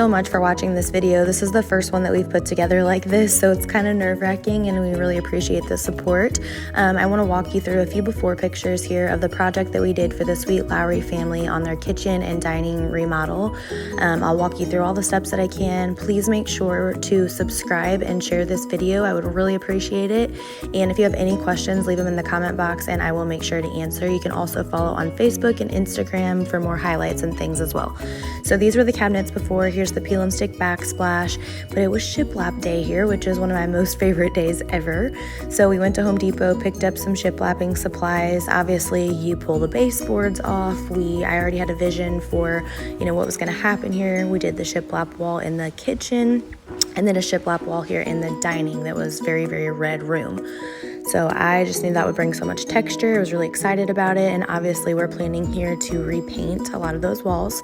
so much for watching this video. This is the first one that we've put together like this, so it's kind of nerve-wracking and we really appreciate the support. I want to walk you through a few before pictures here of the project that we did for the sweet Lowery family on their kitchen and dining remodel. I'll walk you through all the steps that I can. Please make sure to subscribe and share this video. I would really appreciate it. And if you have any questions, leave them in the comment box and I will make sure to answer. You can also follow on Facebook and Instagram for more highlights and things as well. So these were the cabinets before. Here's the peel and stick backsplash, but it was shiplap day here, which is one of my most favorite days ever. So we went to Home Depot, picked up some shiplapping supplies. Obviously you pull the baseboards off. I already had a vision for, what was going to happen here. We did the shiplap wall in the kitchen and then a shiplap wall here in the dining that was very, very red room. So I just knew that would bring so much texture. I was really excited about it. And obviously we're planning here to repaint a lot of those walls.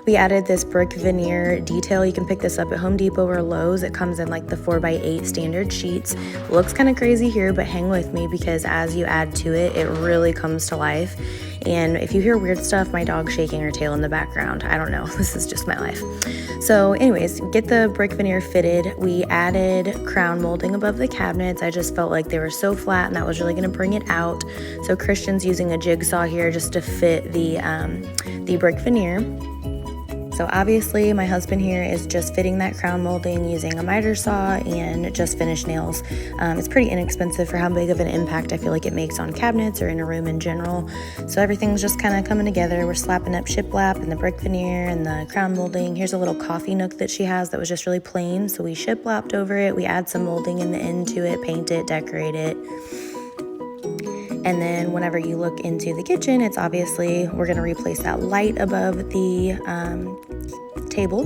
We added this brick veneer detail. You can pick this up at Home Depot or Lowe's. It comes in like the 4x8 standard sheets. Looks kind of crazy here, but hang with me because as you add to it, it really comes to life. And if you hear weird stuff, my dog's shaking her tail in the background. I don't know, this is just my life. So anyways, get the brick veneer fitted. We added crown molding above the cabinets. I just felt like they were so flat and that was really gonna bring it out. So Christian's using a jigsaw here just to fit the brick veneer. So obviously my husband here is just fitting that crown molding using a miter saw and just finished nails. It's pretty inexpensive for how big of an impact I feel like it makes on cabinets or in a room in general. So everything's just kind of coming together. We're slapping up shiplap and the brick veneer and the crown molding. Here's a little coffee nook that she has that was just really plain. So we shiplapped over it. We add some molding in the end to it, paint it, decorate it. And then whenever you look into the kitchen, it's obviously, we're gonna replace that light above the table.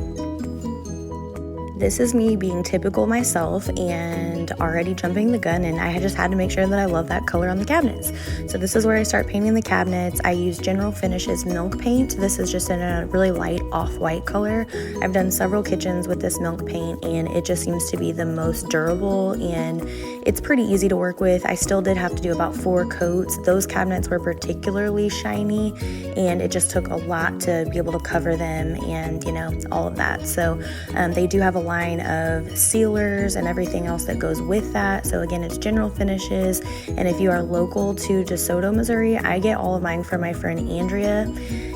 This is me being typical myself and already jumping the gun, and I just had to make sure that I love that color on the cabinets. So this is where I start painting the cabinets. I use General Finishes milk paint. This is just in a really light off-white color. I've done several kitchens with this milk paint and it just seems to be the most durable and it's pretty easy to work with. I still did have to do about 4 coats. Those cabinets were particularly shiny and it just took a lot to be able to cover them and all of that. So they do have a line of sealers and everything else that goes with that. So again, it's General Finishes. And if you are local to DeSoto, Missouri, I get all of mine from my friend Andrea.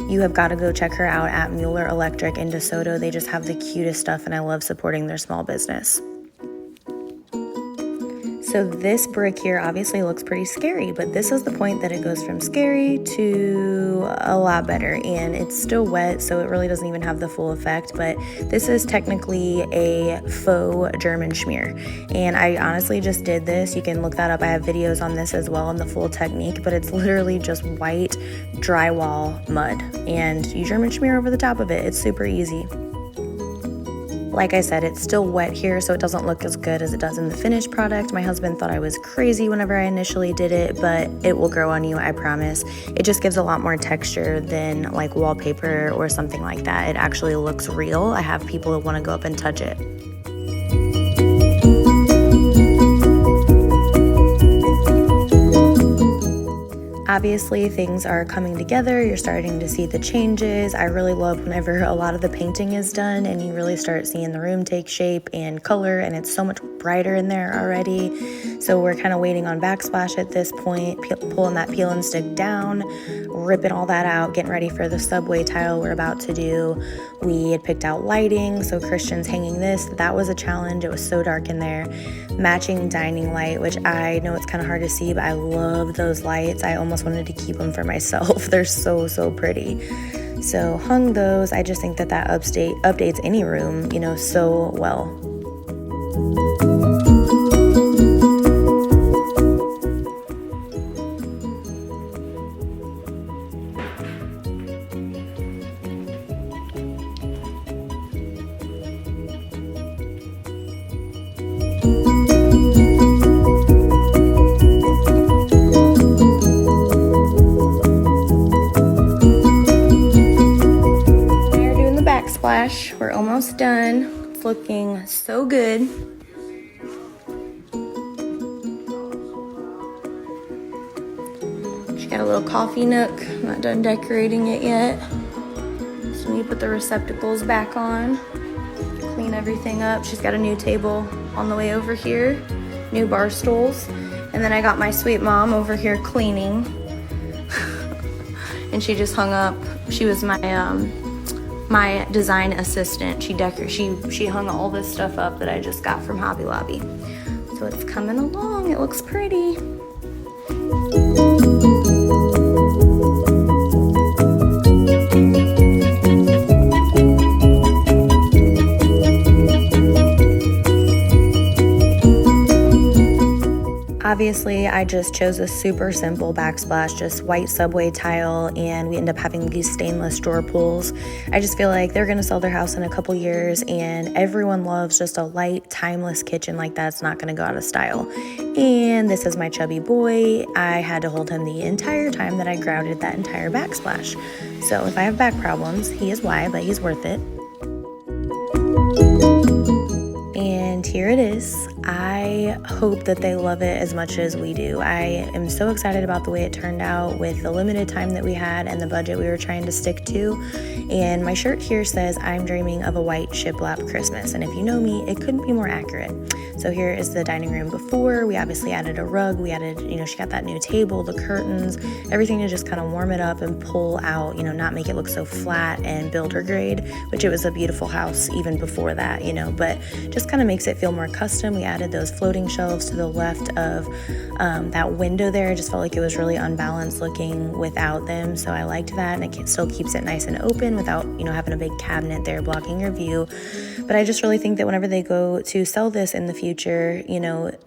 You have got to go check her out at Mueller Electric in DeSoto. They just have the cutest stuff and I love supporting their small business. So this brick here obviously looks pretty scary, but this is the point that it goes from scary to a lot better. And it's still wet, so it really doesn't even have the full effect, but this is technically a faux German schmear. And I honestly just did this. You can look that up. I have videos on this as well on the full technique, but it's literally just white drywall mud. And you German schmear over the top of it. It's super easy. Like I said, it's still wet here, so it doesn't look as good as it does in the finished product. My husband thought I was crazy whenever I initially did it, but it will grow on you, I promise. It just gives a lot more texture than like wallpaper or something like that. It actually looks real. I have people that want to go up and touch it. Obviously, things are coming together. You're starting to see the changes. I really love whenever a lot of the painting is done and you really start seeing the room take shape and color, and it's so much brighter in there already. So we're kind of waiting on backsplash at this point, pulling that peel and stick down, ripping all that out, getting ready for the subway tile we're about to do. We had picked out lighting, so Christian's hanging this. That was a challenge. It was so dark in there. Matching dining light, which I know it's kind of hard to see, but I love those lights. I almost wanted to keep them for myself. They're so pretty. So hung those. I just think that updates any room, so well. We're almost done. It's looking so good. She got a little coffee nook. I'm not done decorating it yet. So we need to put the receptacles back on. hooking everything up. She's got a new table on the way over here, new bar stools. And then I got my sweet mom over here cleaning. And she just hung up, she was my design assistant. She hung all this stuff up that I just got from Hobby Lobby. So it's coming along, it looks pretty. Obviously, I just chose a super simple backsplash, just white subway tile, and we end up having these stainless drawer pulls. I just feel like they're gonna sell their house in a couple years, and everyone loves just a light, timeless kitchen like that. It's not gonna go out of style. And this is my chubby boy. I had to hold him the entire time that I grouted that entire backsplash. So if I have back problems, he is why, but he's worth it. And here it is. I hope that they love it as much as we do. I am so excited about the way it turned out with the limited time that we had and the budget we were trying to stick to. And my shirt here says, I'm dreaming of a white shiplap Christmas. And if you know me, it couldn't be more accurate. So here is the dining room before. We obviously added a rug. We added, she got that new table, the curtains, everything to just kind of warm it up and pull out, not make it look so flat and builder grade, which it was a beautiful house even before that, but just kind of makes it feel more custom. We added those floating shelves to the left of that window there. I just felt like it was really unbalanced looking without them. So I liked that, and it still keeps it nice and open without, having a big cabinet there blocking your view. But I just really think that whenever they go to sell this in the future,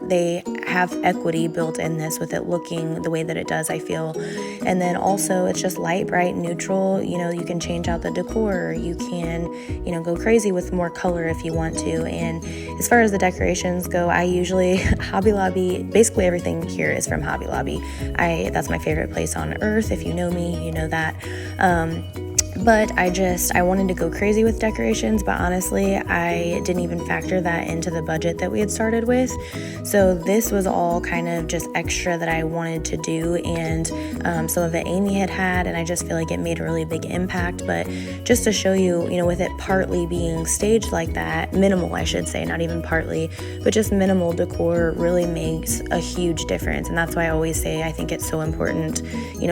they have equity built in this with it looking the way that it does, I feel. And then also it's just light, bright, neutral. You can change out the decor. You can, go crazy with more color if you want to. And as far as the decorations go, I usually, Hobby Lobby, basically everything here is from Hobby Lobby. That's my favorite place on earth. If you know me, you know that. But I wanted to go crazy with decorations, but honestly, I didn't even factor that into the budget that we had started with. So this was all kind of just extra that I wanted to do, and some of it Amy had, and I just feel like it made a really big impact. But just to show you, with it partly being staged like that, minimal, I should say, not even partly, but just minimal decor really makes a huge difference. And that's why I always say I think it's so important,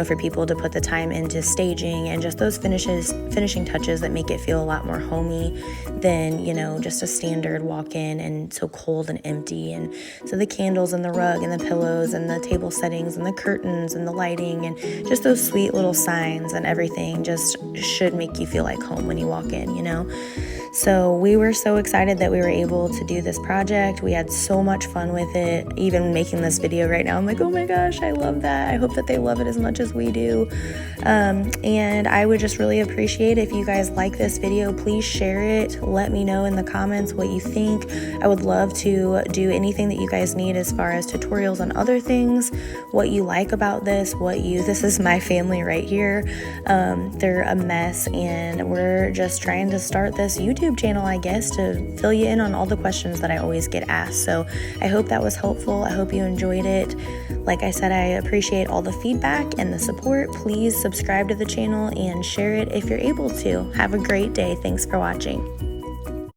for people to put the time into staging and just those finishing touches that make it feel a lot more homey than, just a standard walk-in and so cold and empty. And so the candles and the rug and the pillows and the table settings and the curtains and the lighting and just those sweet little signs and everything just should make you feel like home when you walk in, So we were so excited that we were able to do this project. We had so much fun with it. Even making this video right now, I'm like, oh my gosh, I love that. I hope that they love it as much as we do. And I would just really appreciate if you guys like this video, please share it. Let me know in the comments what you think. I would love to do anything that you guys need as far as tutorials on other things, what you like about this, this is my family right here. They're a mess, and we're just trying to start this YouTube channel, I guess, to fill you in on all the questions that I always get asked. So I hope that was helpful. I hope you enjoyed it. Like I said, I appreciate all the feedback and the support. Please subscribe to the channel and share it if you're able to. Have a great day. Thanks for watching.